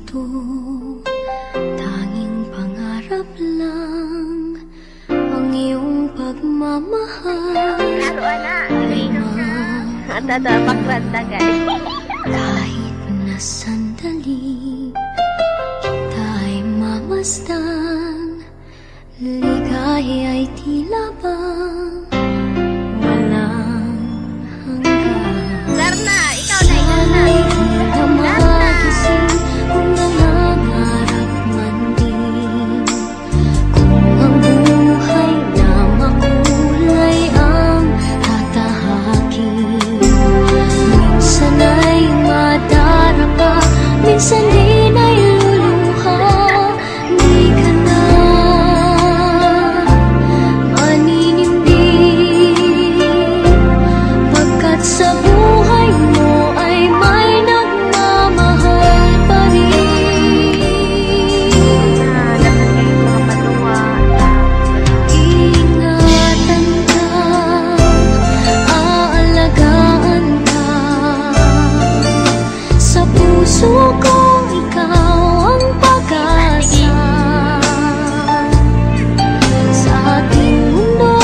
ito, tanging pangarap lang ang iyong pagmamahal. Kahit na sandali kita ay mamasdan, ligaya ay tila ba walang hanggan. Darna, ikaw na, ikaw na. Sana'y di na magising kung nangangarap man din, kung ang buhay na makulay ang tatahakin. Minsan ay madarapa, minsan din ay luluha. Di ka na maninindig, pagkat sa buhay mo ay may nagmamahal pa rin. Ingatan ka, aalagaan ka, sa puso ko ikaw ang pag-asa. Sa ating mundo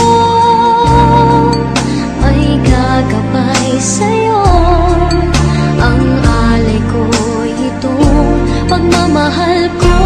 ay gagabay sa'yo, ang alay ko itong pagmamahal ko.